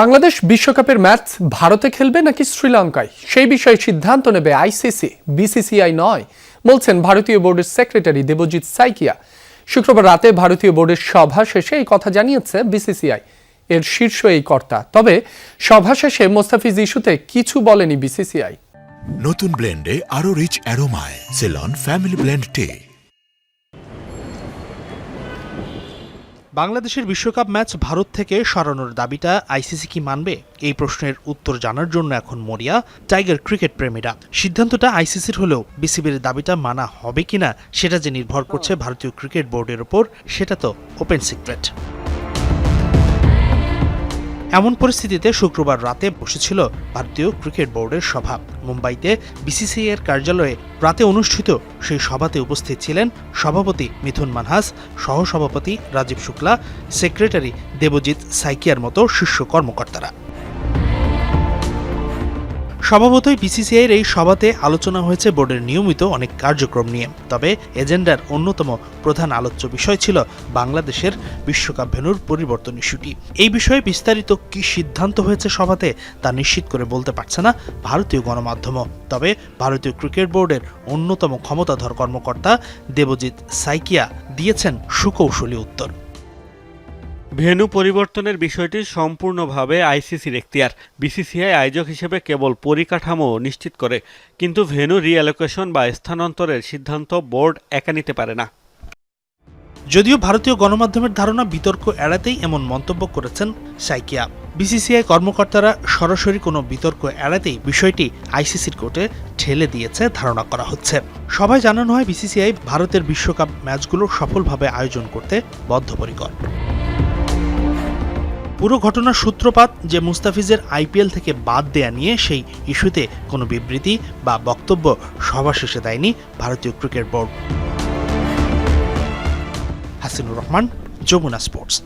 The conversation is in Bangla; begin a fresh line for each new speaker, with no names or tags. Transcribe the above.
বাংলাদেশ বিশ্বকাপের ম্যাচ ভারতে খেলবে নাকি শ্রীলঙ্কায় সেই বিষয়ে সিদ্ধান্ত নেবে আইসিসি, বিসিসিআই নয়, বলছেন ভারতীয় বোর্ডের সেক্রেটারি দেবজিৎ সাইকিয়া। শুক্রবার রাতে ভারতীয় বোর্ডের সভা শেষে এই কথা জানিয়েছে বিসিসিআই এর শীর্ষ এই কর্তা। তবে সভা শেষে মোস্তাফিজ ইস্যুতে কিছু বলেনি বিসিসিআই।
নতুন ব্লেন্ডে আরো রিচ অ্যারোমায় সেলন ফ্যামিলি ব্লেন্ড টে।
বাংলাদেশের বিশ্বকাপ ম্যাচ ভারত থেকে সরানোর দাবিটা আইসিসি কি মানবে? এই প্রশ্নের উত্তর জানার জন্য এখন মরিয়া টাইগার ক্রিকেট প্রেমীরা। সিদ্ধান্তটা আইসিসির হলেও বিসিবির দাবিটা মানা হবে কিনা সেটা যে নির্ভর করছে ভারতীয় ক্রিকেট বোর্ডের ওপর, সেটা তো ওপেন সিক্রেট। এমন পরিস্থিতিতে শুক্রবার রাতে বসেছিল ভারতীয় ক্রিকেট বোর্ডের সভা। মুম্বাইতে বিসিসিআই এর কার্যালয়ে রাতে অনুষ্ঠিত সেই সভাতে উপস্থিত ছিলেন সভাপতি মিথুন মানহাস, সহসভাপতি রাজীব শুক্লা, সেক্রেটারি দেবজিৎ সাইকিয়ার মতো শীর্ষ কর্মকর্তারা। স্বভাবতই বিসিসিআই এর এই সভাতে আলোচনা হয়েছে বোর্ডের নিয়মিত অনেক কার্যক্রম নিয়ে। তবে এজেন্ডার অন্যতম প্রধান আলোচ্য বিষয় ছিল বাংলাদেশের বিশ্বকাপ ভেন্যুর পরিবর্তন ইস্যুটি। এই বিষয়ে বিস্তারিত কি সিদ্ধান্ত হয়েছে সভাতে তা নিশ্চিত করে বলতে পারছে না ভারতীয় গণমাধ্যমও। তবে ভারতীয় ক্রিকেট বোর্ডের অন্যতম ক্ষমতাধর কর্মকর্তা দেবজিৎ সাইকিয়া দিয়েছেন সুকৌশলী উত্তর।
ভেন্যু পরিবর্তনের বিষয়টি সম্পূর্ণভাবে আইসিসির এখতিয়ার। বিসিসিআই আয়োজক হিসেবে কেবল পরিকাঠামো নিশ্চিত করে, কিন্তু ভেন্যু রিঅ্যালোকেশন বা স্থানান্তরের সিদ্ধান্ত বোর্ড একা নিতে পারে না।
যদিও ভারতীয় গণমাধ্যমের ধারণা বিতর্ক এড়াতেই এমন মন্তব্য করেছেন সাইকিয়া। বিসিসিআই কর্মকর্তারা সরাসরি কোনো বিতর্ক এড়াতেই বিষয়টি আইসিসির কোর্টে ঠেলে দিয়েছে ধারণা করা হচ্ছে। সভায় জানানো হয় বিসিসিআই ভারতের বিশ্বকাপ ম্যাচগুলো সফলভাবে আয়োজন করতে বদ্ধপরিকর। পুরো ঘটনার সূত্রপাত যে মুস্তাফিজের আইপিএল থেকে বাদ দেয়া নিয়ে সেই ইস্যুতে কোনো বিবৃতি বা বক্তব্য সভা শেষে দেয়নি ভারতীয় cricket board. Hasinur Rahman, Jamuna sports.